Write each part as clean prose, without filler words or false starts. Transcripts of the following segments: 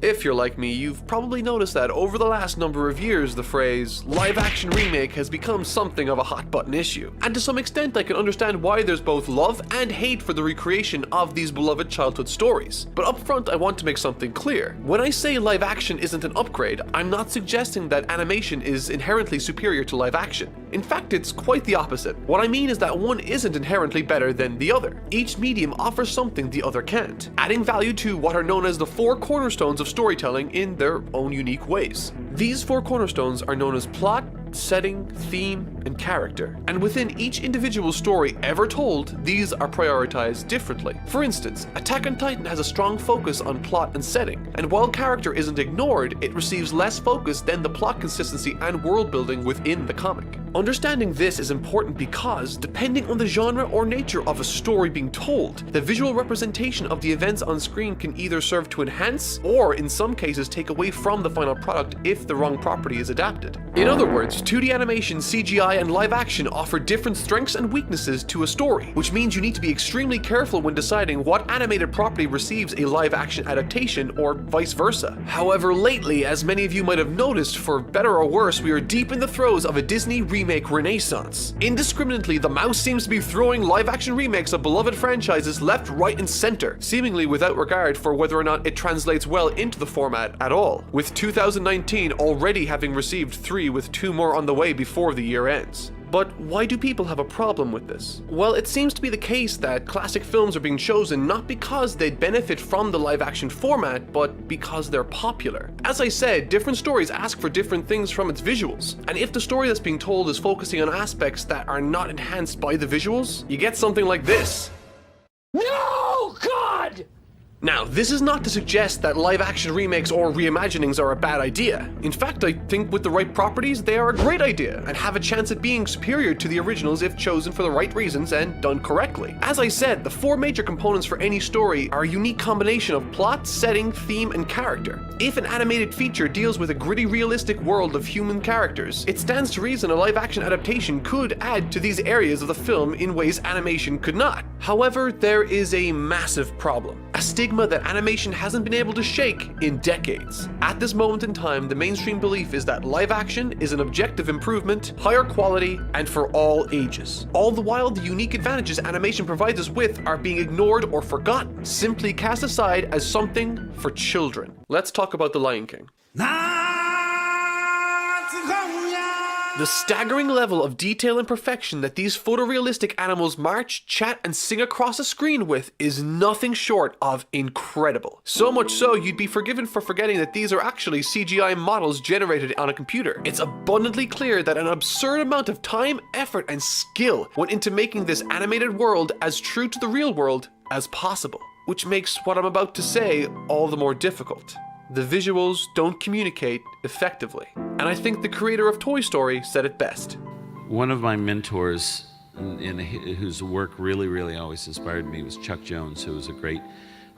If you're like me, you've probably noticed that over the last number of years, the phrase live-action remake has become something of a hot-button issue. And to some extent, I can understand why there's both love and hate for the recreation of these beloved childhood stories. But up front, I want to make something clear. When I say live-action isn't an upgrade, I'm not suggesting that animation is inherently superior to live-action. In fact, it's quite the opposite. What I mean is that one isn't inherently better than the other. Each medium offers something the other can't, adding value to what are known as the four cornerstones of storytelling in their own unique ways. These four cornerstones are known as plot, setting, theme, and character. And within each individual story ever told, these are prioritized differently. For instance, Attack on Titan has a strong focus on plot and setting, and while character isn't ignored, it receives less focus than the plot consistency and world building within the comic. Understanding this is important because, depending on the genre or nature of a story being told, the visual representation of the events on screen can either serve to enhance, or in some cases take away from the final product if the wrong property is adapted. In other words, 2D animation, CGI, and live action offer different strengths and weaknesses to a story, which means you need to be extremely careful when deciding what animated property receives a live action adaptation or vice versa. However, lately, as many of you might have noticed, for better or worse, we are deep in the throes of a Disney remake renaissance. Indiscriminately, the mouse seems to be throwing live action remakes of beloved franchises left, right, and center, seemingly without regard for whether or not it translates well into the format at all, with 2019 already having received 3 with 2 more on the way before the year ends. But why do people have a problem with this? Well, it seems to be the case that classic films are being chosen not because they'd benefit from the live-action format, but because they're popular. As I said, different stories ask for different things from its visuals, and if the story that's being told is focusing on aspects that are not enhanced by the visuals, you get something like this. No, God! Now, this is not to suggest that live-action remakes or reimaginings are a bad idea. In fact, I think with the right properties, they are a great idea and have a chance at being superior to the originals if chosen for the right reasons and done correctly. As I said, the 4 major components for any story are a unique combination of plot, setting, theme, and character. If an animated feature deals with a gritty, realistic world of human characters, it stands to reason a live-action adaptation could add to these areas of the film in ways animation could not. However, there is a massive problem. A stigma that animation hasn't been able to shake in decades. At this moment in time, the mainstream belief is that live action is an objective improvement, higher quality, and for all ages. All the while, the unique advantages animation provides us with are being ignored or forgotten, simply cast aside as something for children. Let's talk about The Lion King. The staggering level of detail and perfection that these photorealistic animals march, chat, and sing across a screen with is nothing short of incredible. So much so, you'd be forgiven for forgetting that these are actually CGI models generated on a computer. It's abundantly clear that an absurd amount of time, effort, and skill went into making this animated world as true to the real world as possible, which makes what I'm about to say all the more difficult. The visuals don't communicate effectively. And I think the creator of Toy Story said it best. One of my mentors, whose work really always inspired me, was Chuck Jones, who was a great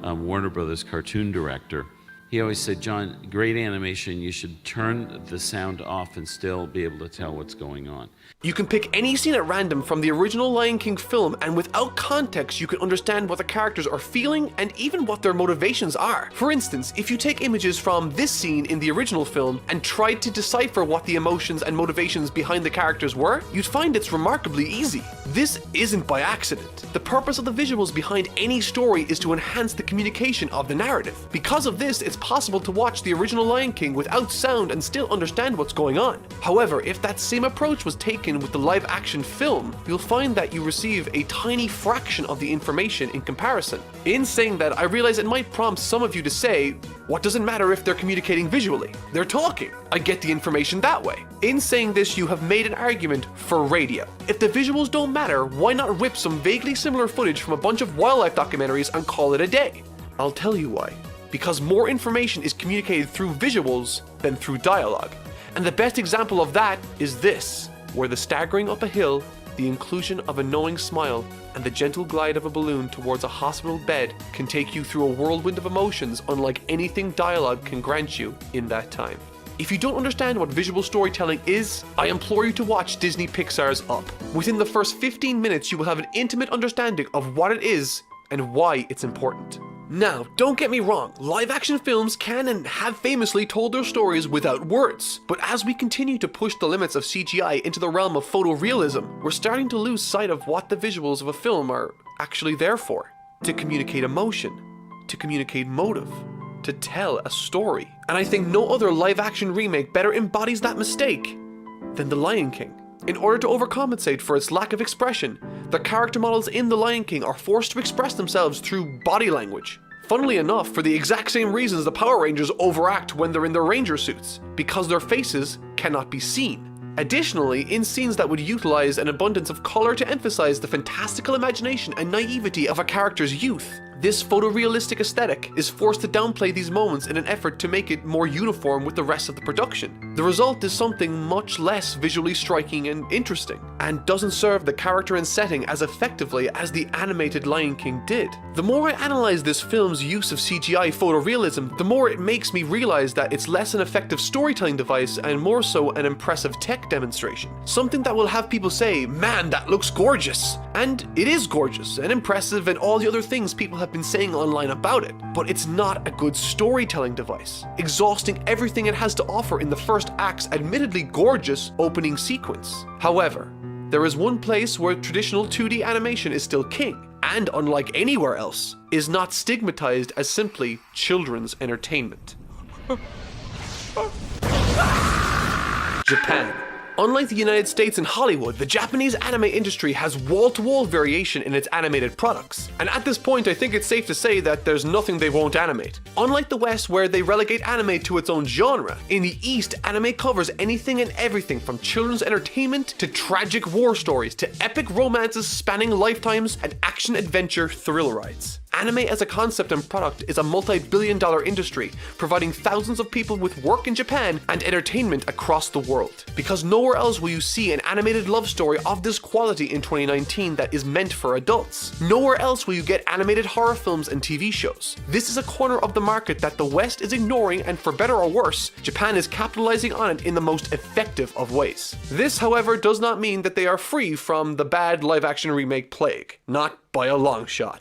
Warner Brothers cartoon director. He always said, John, great animation, you should turn the sound off and still be able to tell what's going on. You can pick any scene at random from the original Lion King film, and without context, you can understand what the characters are feeling and even what their motivations are. For instance, if you take images from this scene in the original film and tried to decipher what the emotions and motivations behind the characters were, you'd find it's remarkably easy. This isn't by accident. The purpose of the visuals behind any story is to enhance the communication of the narrative. Because of this, it's possible to watch the original Lion King without sound and still understand what's going on. However, if that same approach was taken with the live action film, you'll find that you receive a tiny fraction of the information in comparison. In saying that, I realize it might prompt some of you to say, what does it matter if they're communicating visually? They're talking. I get the information that way. In saying this, you have made an argument for radio. If the visuals don't matter, why not rip some vaguely similar footage from a bunch of wildlife documentaries and call it a day? I'll tell you why. Because more information is communicated through visuals than through dialogue. And the best example of that is this, where the staggering up a hill, the inclusion of a knowing smile, and the gentle glide of a balloon towards a hospital bed can take you through a whirlwind of emotions unlike anything dialogue can grant you in that time. If you don't understand what visual storytelling is, I implore you to watch Disney Pixar's Up. Within the first 15 minutes, you will have an intimate understanding of what it is and why it's important. Now, don't get me wrong, live-action films can and have famously told their stories without words, but as we continue to push the limits of CGI into the realm of photorealism, we're starting to lose sight of what the visuals of a film are actually there for. To communicate emotion, to communicate motive, to tell a story. And I think no other live-action remake better embodies that mistake than The Lion King. In order to overcompensate for its lack of expression, the character models in The Lion King are forced to express themselves through body language. Funnily enough, for the exact same reasons the Power Rangers overact when they're in their ranger suits, because their faces cannot be seen. Additionally, in scenes that would utilize an abundance of color to emphasize the fantastical imagination and naivety of a character's youth, this photorealistic aesthetic is forced to downplay these moments in an effort to make it more uniform with the rest of the production. The result is something much less visually striking and interesting, and doesn't serve the character and setting as effectively as the animated Lion King did. The more I analyze this film's use of CGI photorealism, the more it makes me realize that it's less an effective storytelling device and more so an impressive tech demonstration. Something that will have people say, "Man, that looks gorgeous!" And it is gorgeous and impressive and all the other things people have been saying online about it, but it's not a good storytelling device, exhausting everything it has to offer in the first act's admittedly gorgeous opening sequence. However, there is one place where traditional 2D animation is still king, and unlike anywhere else, is not stigmatized as simply children's entertainment. Japan. Unlike the United States and Hollywood, the Japanese anime industry has wall-to-wall variation in its animated products. And at this point, I think it's safe to say that there's nothing they won't animate. Unlike the West, where they relegate anime to its own genre, in the East, anime covers anything and everything from children's entertainment to tragic war stories to epic romances spanning lifetimes and action-adventure thrill rides. Anime as a concept and product is a multi-billion-dollar industry, providing thousands of people with work in Japan and entertainment across the world. Because nowhere else will you see an animated love story of this quality in 2019 that is meant for adults. Nowhere else will you get animated horror films and TV shows. This is a corner of the market that the West is ignoring, and for better or worse, Japan is capitalizing on it in the most effective of ways. This, however, does not mean that they are free from the bad live-action remake plague. Not by a long shot.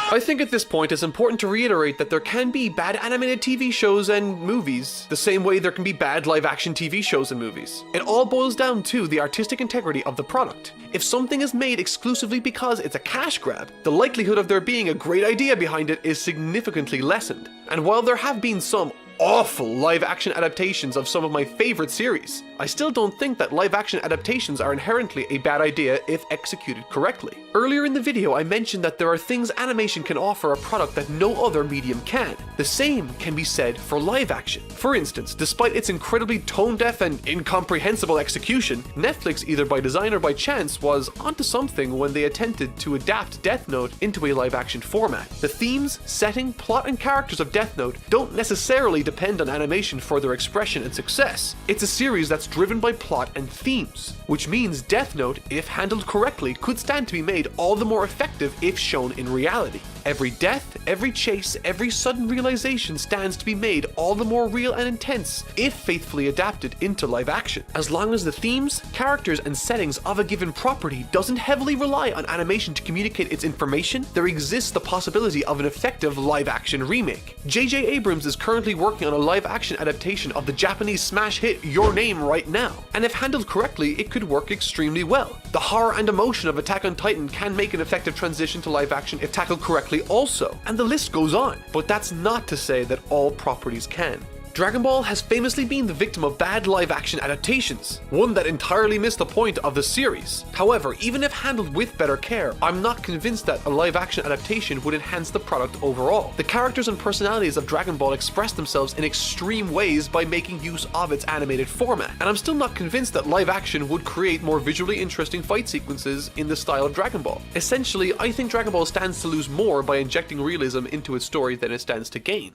I think at this point it's important to reiterate that there can be bad animated TV shows and movies, the same way there can be bad live-action TV shows and movies. It all boils down to the artistic integrity of the product. If something is made exclusively because it's a cash grab, the likelihood of there being a great idea behind it is significantly lessened. And while there have been some awful live-action adaptations of some of my favorite series, I still don't think that live-action adaptations are inherently a bad idea if executed correctly. Earlier in the video, I mentioned that there are things animation can offer a product that no other medium can. The same can be said for live-action. For instance, despite its incredibly tone-deaf and incomprehensible execution, Netflix, either by design or by chance, was onto something when they attempted to adapt Death Note into a live-action format. The themes, setting, plot, and characters of Death Note don't necessarily depend on animation for their expression and success. It's a series that's driven by plot and themes, which means Death Note, if handled correctly, could stand to be made all the more effective if shown in reality. Every death, every chase, every sudden realization stands to be made all the more real and intense if faithfully adapted into live action. As long as the themes, characters, and settings of a given property doesn't heavily rely on animation to communicate its information, there exists the possibility of an effective live action remake. J.J. Abrams is currently working on a live action adaptation of the Japanese smash hit Your Name right now, and if handled correctly, it could work extremely well. The horror and emotion of Attack on Titan can make an effective transition to live action if tackled correctly also, and the list goes on. But that's not to say that all properties can. Dragon Ball has famously been the victim of bad live-action adaptations, one that entirely missed the point of the series. However, even if handled with better care, I'm not convinced that a live-action adaptation would enhance the product overall. The characters and personalities of Dragon Ball express themselves in extreme ways by making use of its animated format, and I'm still not convinced that live-action would create more visually interesting fight sequences in the style of Dragon Ball. Essentially, I think Dragon Ball stands to lose more by injecting realism into its story than it stands to gain.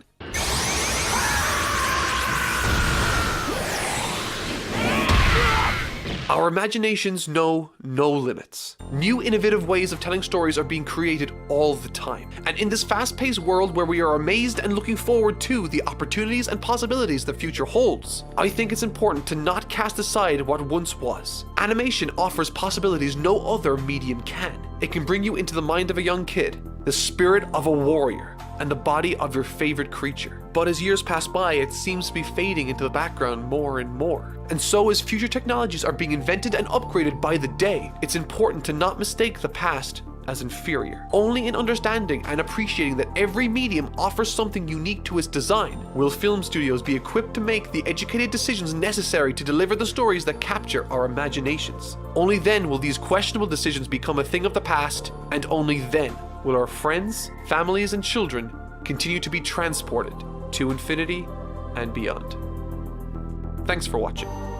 Our imaginations know no limits. New innovative ways of telling stories are being created all the time. And in this fast-paced world where we are amazed and looking forward to the opportunities and possibilities the future holds, I think it's important to not cast aside what once was. Animation offers possibilities no other medium can. It can bring you into the mind of a young kid, the spirit of a warrior, and the body of your favorite creature. But as years pass by, it seems to be fading into the background more and more. And so as future technologies are being invented and upgraded by the day, it's important to not mistake the past as inferior. Only in understanding and appreciating that every medium offers something unique to its design will film studios be equipped to make the educated decisions necessary to deliver the stories that capture our imaginations. Only then will these questionable decisions become a thing of the past, and only then will our friends, families, and children continue to be transported to infinity and beyond. Thanks for watching.